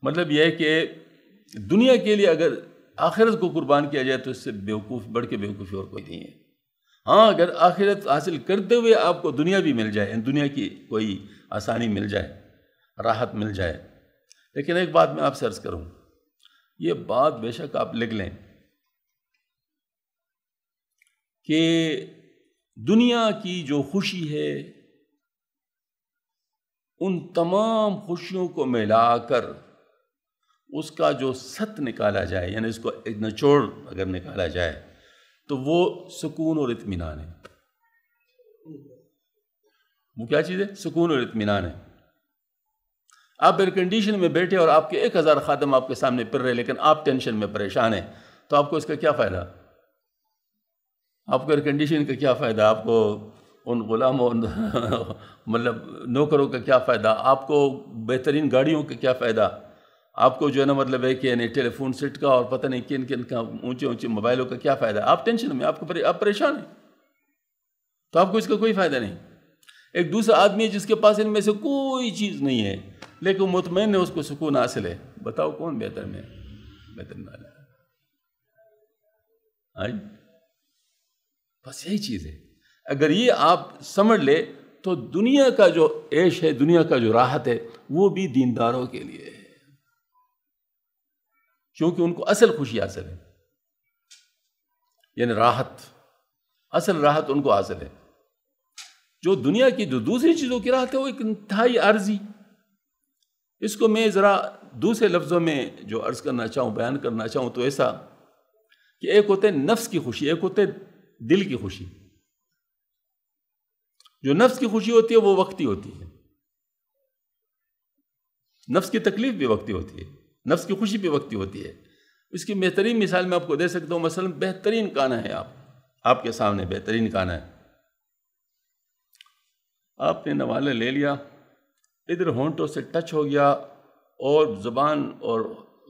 مطلب یہ ہے کہ دنیا کے لیے اگر آخرت کو قربان کیا جائے تو اس سے بیوقوف بڑھ کے بیوقوفی اور کوئی نہیں ہے۔ ہاں اگر آخرت حاصل کرتے ہوئے آپ کو دنیا بھی مل جائے، دنیا کی کوئی آسانی مل جائے، راحت مل جائے، لیکن ایک بات میں آپ سے عرض کروں، یہ بات بے شک آپ لکھ لیں کہ دنیا کی جو خوشی ہے ان تمام خوشیوں کو ملا کر اس کا جو ست نکالا جائے، یعنی اس کو ایک نچوڑ اگر نکالا جائے تو وہ سکون اور اطمینان ہے۔ وہ کیا چیز ہے؟ سکون اور اطمینان ہے۔ آپ ایئر کنڈیشن میں بیٹھے اور آپ کے 1000 خادم آپ کے سامنے پھر رہے، لیکن آپ ٹینشن میں پریشان ہیں، تو آپ کو اس کا کیا فائدہ؟ آپ کو ایئر کنڈیشن کا کیا فائدہ؟ آپ کو ان غلاموں مطلب نوکروں کا کیا فائدہ؟ آپ کو بہترین گاڑیوں کا کیا فائدہ؟ آپ کو جو ہے نا مطلب ہے کہ یعنی ٹیلی فون سیٹ کا اور پتہ نہیں کن کن کا اونچے اونچے موبائلوں کا کیا فائدہ؟ آپ ٹینشن میں، آپ پریشان ہیں، تو آپ کو اس کا کوئی فائدہ نہیں۔ ایک دوسرا آدمی ہے جس کے پاس ان میں سے کوئی چیز نہیں ہے لیکن مطمئن ہے، اس کو سکون حاصل ہے، بتاؤ کون بہتر میں بہتر والا ہے؟ بس یہی چیز ہے۔ اگر یہ آپ سمجھ لے تو دنیا کا جو عیش ہے، دنیا کا جو راحت ہے، وہ بھی دینداروں کے لیے ہے، کیونکہ ان کو اصل خوشی حاصل ہے، یعنی راحت، اصل راحت ان کو حاصل ہے۔ جو دنیا کی جو دوسری چیزوں کی راحت ہے وہ ایک انتہائی عارضی۔ اس کو میں ذرا دوسرے لفظوں میں جو عرض کرنا چاہوں، بیان کرنا چاہوں تو ایسا کہ ایک ہوتے ہیں نفس کی خوشی، ایک ہوتے دل کی خوشی۔ جو نفس کی خوشی ہوتی ہے وہ وقتی ہوتی ہے، نفس کی تکلیف بھی وقتی ہوتی ہے، نفس کی خوشی بھی وقتی ہوتی ہے۔ اس کی بہترین مثال میں آپ کو دے سکتا ہوں، مثلا بہترین کھانا ہے، آپ کے سامنے بہترین کھانا ہے، آپ نے نوالہ لے لیا، ادھر ہونٹوں سے ٹچ ہو گیا اور زبان اور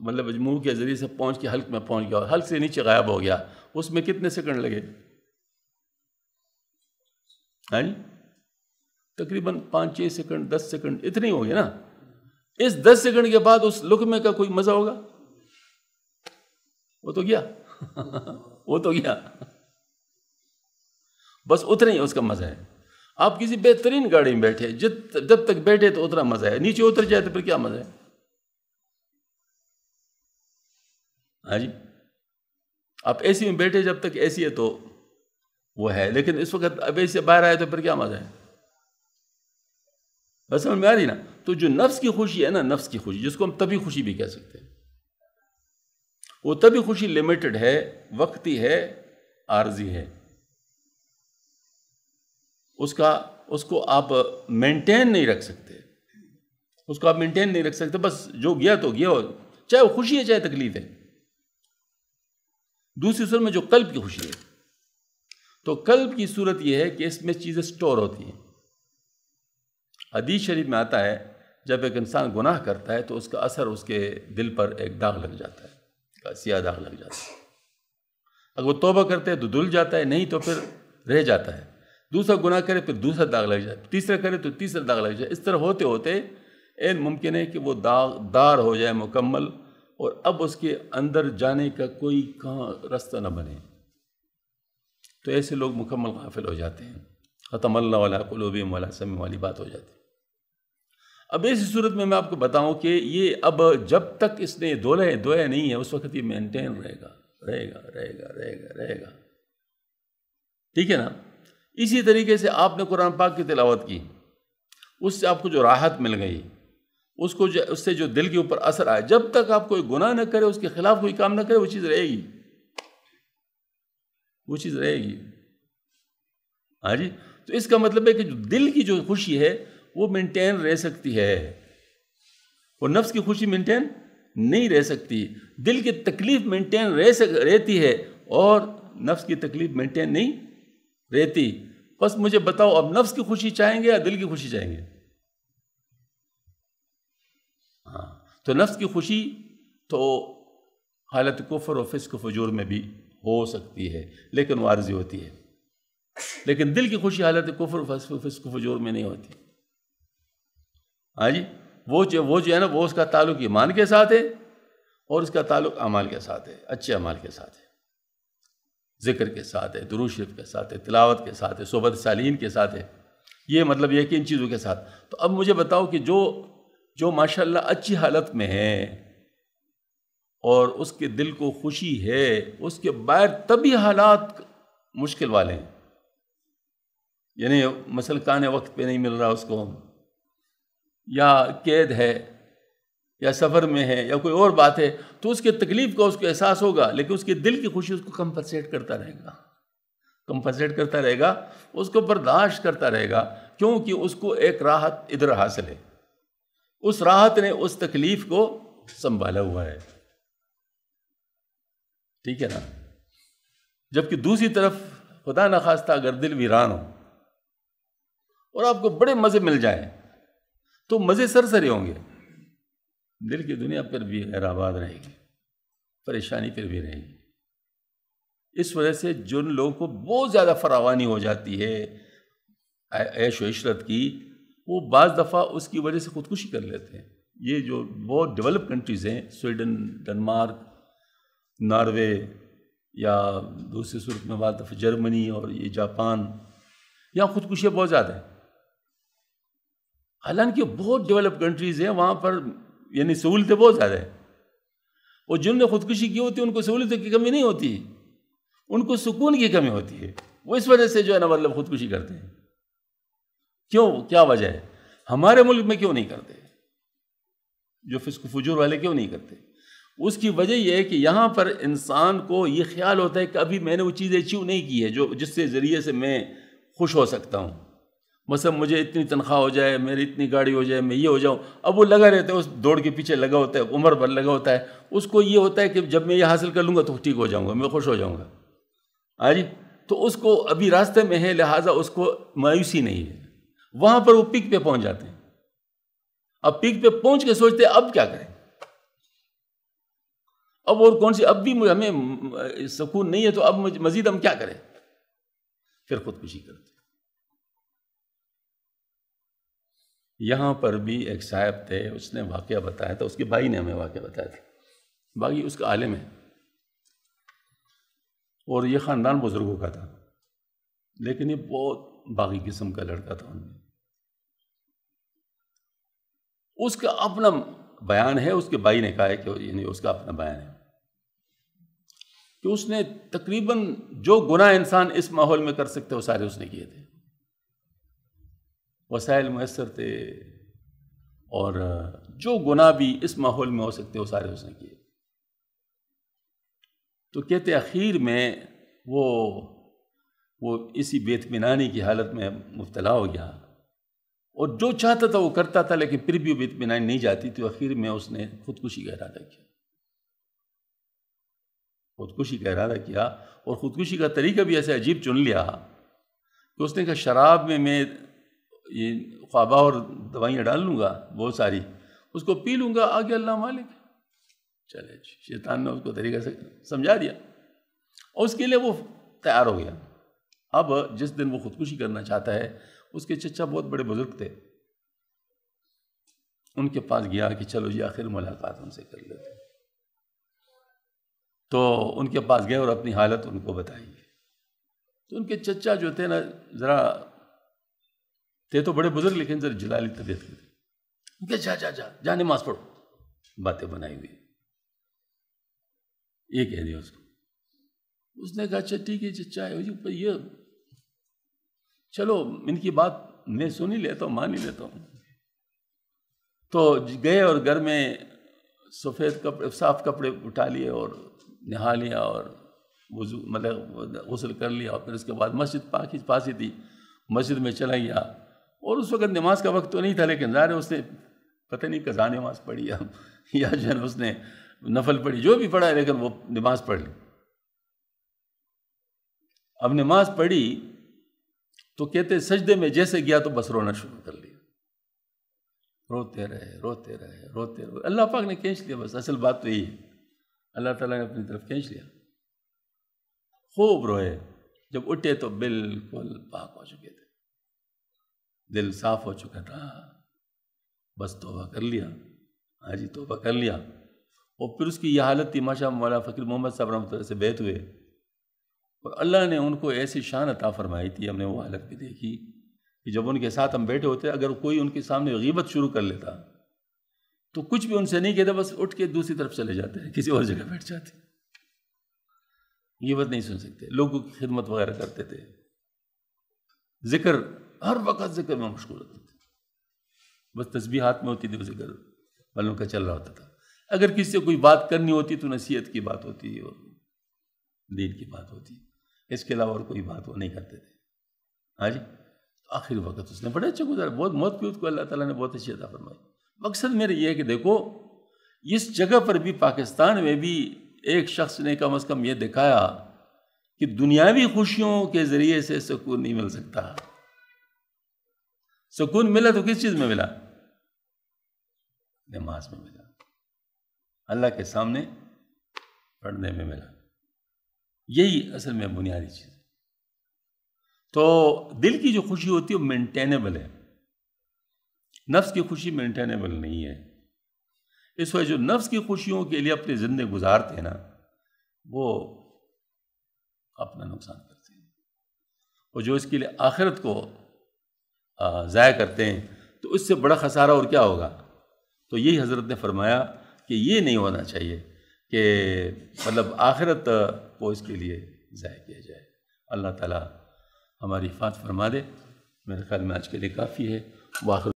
مطلب منہ کے ذریعے سے پہنچ کے حلق میں پہنچ گیا اور حلق سے نیچے غائب ہو گیا، اس میں کتنے سیکنڈ لگے؟ ہاں جی، تقریباً 5-6 سیکنڈ، 10 سیکنڈ اتنے ہی ہو گئے نا۔ اس 10 سیکنڈ کے بعد اس لقمے کا کوئی مزہ ہوگا؟ وہ تو گیا وہ تو گیا، بس اتنا ہی اس کا مزہ ہے۔ آپ کسی بہترین گاڑی میں بیٹھے، جب تک بیٹھے تو اتنا مزہ ہے، نیچے اتر جائے تو پھر کیا مزہ ہے؟ ہاں جی، آپ اے سی میں بیٹھے جب تک اے سی ہے تو وہ ہے، لیکن اس وقت اب اے سی سے باہر آئے تو پھر کیا مزہ ہے؟ بس سمجھ میں آ رہی نا؟ تو جو نفس کی خوشی ہے نا، نفس کی خوشی جس کو ہم طبی خوشی بھی کہہ سکتے ہیں، وہ طبی خوشی لیمیٹڈ ہے، وقتی ہے، عارضی ہے۔ اس کو آپ مینٹین نہیں رکھ سکتے، اس کو آپ مینٹین نہیں رکھ سکتے، بس جو گیا تو گیا، چاہے وہ خوشی ہے چاہے تکلیف ہے۔ دوسری صورت میں جو قلب کی خوشی ہے، تو قلب کی صورت یہ ہے کہ اس میں چیزیں سٹور ہوتی ہیں۔ حدیث شریف میں آتا ہے جب ایک انسان گناہ کرتا ہے تو اس کا اثر اس کے دل پر ایک داغ لگ جاتا ہے، سیاہ داغ لگ جاتا ہے۔ اگر وہ توبہ کرتے ہیں تو دھل جاتا ہے، نہیں تو پھر رہ جاتا ہے۔ دوسرا گناہ کرے پھر دوسرا داغ لگ جائے، تیسرا کرے تو تیسرا داغ لگ جائے۔ اس طرح ہوتے ہوتے این ممکن ہے کہ وہ داغ دار ہو جائے مکمل، اور اب اس کے اندر جانے کا کوئی کہاں راستہ نہ بنے، تو ایسے لوگ مکمل غافل ہو جاتے ہیں، ختم اللہ علی قلوبہم وعلی سمعہم والی بات ہو جاتی ہے۔ اب ایسی صورت میں آپ کو بتاؤں کہ یہ اب جب تک اس نے دھویا نہیں ہے اس وقت یہ مینٹین رہے گا، ٹھیک ہے نا؟ اسی طریقے سے آپ نے قرآن پاک کی تلاوت کی، اس سے آپ کو جو راحت مل گئی، اس سے جو دل کے اوپر اثر آیا، جب تک آپ کوئی گناہ نہ کرے، اس کے خلاف کوئی کام نہ کرے، وہ چیز رہے گی، ہاں جی۔ تو اس کا مطلب ہے کہ جو دل کی جو خوشی ہے وہ مینٹین رہ سکتی ہے، اور نفس کی خوشی مینٹین نہیں رہ سکتی۔ دل کی تکلیف مینٹین رہتی ہے اور نفس کی تکلیف مینٹین نہیں رہتی۔ بس مجھے بتاؤ، اب نفس کی خوشی چاہیں گے یا دل کی خوشی چاہیں گے؟ ہاں، تو نفس کی خوشی تو حالت کفر و فسق و فجور میں بھی ہو سکتی ہے، لیکن وہ عارضی ہوتی ہے، لیکن دل کی خوشی حالت کفر و فسق و فجور میں نہیں ہوتی، ہاں جی۔ وہ جو ہے نا وہ اس کا تعلق ایمان کے ساتھ ہے اور اس کا تعلق اعمال کے ساتھ ہے، اچھے اعمال کے ساتھ ہے، ذکر کے ساتھ ہے، درود شریف کے ساتھ ہے، تلاوت کے ساتھ ہے، صحبت صالحین کے ساتھ ہے، یہ مطلب یہ کہ ان چیزوں کے ساتھ۔ تو اب مجھے بتاؤ کہ جو ماشاءاللہ اچھی حالت میں ہے اور اس کے دل کو خوشی ہے، اس کے باہر طبی حالات مشکل والے ہیں، یعنی مثلا کھانے وقت پہ نہیں مل رہا اس کو، یا قید ہے، یا سفر میں ہے، یا کوئی اور بات ہے، تو اس کے تکلیف کا اس کو احساس ہوگا، لیکن اس کے دل کی خوشی اس کو کمپنسیٹ کرتا رہے گا، اس کو برداشت کرتا رہے گا، کیونکہ اس کو ایک راحت ادھر حاصل ہے، اس راحت نے اس تکلیف کو سنبھالا ہوا ہے، ٹھیک ہے نا؟ جبکہ دوسری طرف خدا نخواستہ اگر دل ویران ہو اور آپ کو بڑے مزے مل جائیں تو مزے سرسری ہوں گے، دل کی دنیا پھر بھی غیر آباد رہے گی، پریشانی پھر بھی رہے گی۔ اس وجہ سے جن لوگوں کو بہت زیادہ فراوانی ہو جاتی ہے عیش و عشرت کی، وہ بعض دفعہ اس کی وجہ سے خودکشی کر لیتے ہیں۔ یہ جو بہت ڈیولپ کنٹریز ہیں، سویڈن، ڈنمارک، ناروے، یا دوسری صورت میں بعض دفعہ جرمنی اور یہ جاپان، یہاں خودکشیاں بہت زیادہ ہیں، حالانکہ بہت ڈیولپ کنٹریز ہیں، وہاں پر یعنی سہولتیں بہت زیادہ ہیں، اور جن نے خودکشی کی ہوتی ہے ان کو سہولتوں کی کمی نہیں ہوتی، ان کو سکون کی کمی ہوتی ہے، وہ اس وجہ سے جو ہے نا مطلب خودکشی کرتے ہیں۔ کیوں؟ کیا وجہ ہے؟ ہمارے ملک میں کیوں نہیں کرتے؟ جو فسق و فجور والے کیوں نہیں کرتے؟ اس کی وجہ یہ ہے کہ یہاں پر انسان کو یہ خیال ہوتا ہے کہ ابھی میں نے وہ چیزیں اچیو نہیں کی ہے جس سے ذریعے سے میں خوش ہو سکتا ہوں، مثلا مجھے اتنی تنخواہ ہو جائے، میری اتنی گاڑی ہو جائے، میں یہ ہو جاؤں۔ اب وہ لگا رہتا ہے، اس دوڑ کے پیچھے لگا ہوتا ہے، عمر بھر لگا ہوتا ہے، اس کو یہ ہوتا ہے کہ جب میں یہ حاصل کر لوں گا تو ٹھیک ہو جاؤں گا، میں خوش ہو جاؤں گا، ہاں جی۔ تو اس کو ابھی راستے میں ہے، لہٰذا اس کو مایوسی نہیں ہے، وہاں پر وہ پیک پہ پہنچ جاتے ہیں۔ اب پیک پہ پہنچ کے سوچتے ہیں اب کیا کریں، اب اور کون سی، اب بھی ہمیں سکون نہیں ہے تو اب مزید ہم کیا کریں، پھر خودکشی کرتے ہیں۔ یہاں پر بھی ایک صاحب تھے، اس نے واقعہ بتایا تھا، اس کے بھائی نے ہمیں واقعہ بتایا تھا، باقی اس کا عالم ہے اور یہ خاندان بزرگوں کا تھا، لیکن یہ بہت باغی قسم کا لڑکا تھا۔ ان میں اس کا اپنا بیان ہے، اس کے بھائی نے کہا ہے کہ یعنی اس کا اپنا بیان ہے کہ اس نے تقریباً جو گناہ انسان اس ماحول میں کر سکتے وہ سارے اس نے کیے تھے، وسائل میسر تھے، اور جو گناہ بھی اس ماحول میں ہو سکتے وہ سارے اس نے کیے۔ تو کہتے اخیر میں وہ اسی بے اطمینانی کی حالت میں مبتلا ہو گیا، اور جو چاہتا تھا وہ کرتا تھا، لیکن پھر بھی بے اطمینانی نہیں جاتی، تو اخیر میں اس نے خودکشی کا ارادہ کیا، اور خودکشی کا طریقہ بھی ایسے عجیب چن لیا کہ اس نے کہا شراب میں یہ خوابہ اور دوائیاں ڈال لوں گا بہت ساری، اس کو پی لوں گا، آگے اللہ مالک۔ چلے شیطان نے اس کو طریقہ سے سمجھا دیا، اور اس کے لیے وہ تیار ہو گیا۔ اب جس دن وہ خودکشی کرنا چاہتا ہے، اس کے چچا بہت بڑے بزرگ تھے، ان کے پاس گیا کہ چلو جی آخر ملاقات ان سے کر لیتے۔ تو ان کے پاس گئے اور اپنی حالت ان کو بتائی، تو ان کے چچا جو تھے نا ذرا تھے تو بڑے بزرگ، لیکن ذرا جلالی طبیعت کے تھے، ان کے جا نماز پڑھو، باتیں بنائی ہوئی، یہ کہہ دیا اس کو۔ اس نے کہا اچھا ٹھیک ہے چچا، یہ چلو ان کی بات میں سن ہی لیتا ہوں، مان ہی لیتا ہوں۔ تو گئے اور گھر میں سفید کپڑے، صاف کپڑے اٹھا لیے اور نہا لیا اور وضو مطلب غسل کر لیا، اور پھر اس کے بعد مسجد پاس ہی تھی، مسجد میں چلا گیا، اور اس وقت نماز کا وقت تو نہیں تھا، لیکن ظاہر ہے اس نے پتہ نہیں قضا نماز پڑھی یا جو ہے اس نے نفل پڑھی، جو بھی پڑھا ہے، لیکن وہ نماز پڑھ لی۔ اب نماز پڑھی تو کہتے سجدے میں جیسے گیا تو بس رونا شروع کر لیا، روتے رہے، اللہ پاک نے کھینچ لیا، بس اصل بات تو یہی ہے، اللہ تعالیٰ نے اپنی طرف کھینچ لیا، خوب روئے۔ جب اٹھے تو بالکل پاک ہو چکے تھے، دل صاف ہو چکا تھا، بس توبہ کر لیا، ہاں جی توبہ کر لیا، اور پھر اس کی یہ حالت تھی، ماشاء اللہ مولانا فقیر محمد صاحب رحمۃ اللہ سے بیعت ہوئے، اور اللہ نے ان کو ایسی شان عطا فرمائی تھی، ہم نے وہ حالت بھی دیکھی کہ جب ان کے ساتھ ہم بیٹھے ہوتے، اگر کوئی ان کے سامنے غیبت شروع کر لیتا تو کچھ بھی ان سے نہیں کہتا، بس اٹھ کے دوسری طرف چلے جاتے ہیں، کسی اور جگہ بیٹھ جاتے، غیبت نہیں سن سکتے، لوگوں کی خدمت وغیرہ کرتے تھے، ذکر ہر وقت ذکر میں مشغول ہوتے تھے، بس تسبیح ہاتھ میں ہوتی تھی، وہ ذکر والوں کا چل رہا ہوتا تھا، اگر کسی سے کوئی بات کرنی ہوتی تو نصیحت کی بات ہوتی اور دین کی بات ہوتی، اس کے علاوہ اور کوئی بات وہ نہیں کرتے تھے، ہاں جی آخری وقت اس نے بڑے اچھے گزارا، بہت موت پیوت کو اللہ تعالیٰ نے بہت اچھی عطا فرمائی۔ مقصد میرا یہ ہے کہ دیکھو اس جگہ پر بھی، پاکستان میں بھی ایک شخص نے کم از کم یہ دکھایا کہ دنیاوی خوشیوں کے ذریعے سے سکون نہیں مل سکتا، سکون ملا تو کس چیز میں ملا؟ نماز میں ملا، اللہ کے سامنے پڑھنے میں ملا، یہی اصل میں بنیادی چیز ہے۔ تو دل کی جو خوشی ہوتی ہے وہ مینٹینیبل ہے، نفس کی خوشی مینٹینیبل نہیں ہے، اس وجہ جو نفس کی خوشیوں کے لیے اپنی زندگی گزارتے ہیں نا، وہ اپنا نقصان کرتے ہیں، اور جو اس کے لیے آخرت کو ضائع کرتے ہیں تو اس سے بڑا خسارہ اور کیا ہوگا؟ تو یہی حضرت نے فرمایا کہ یہ نہیں ہونا چاہیے کہ مطلب آخرت کو اس کے لیے ضائع کیا جائے۔ اللہ تعالیٰ ہماری حفاظت فرما دے۔ میرے خیال میں آج کے لیے کافی ہے۔ وآخر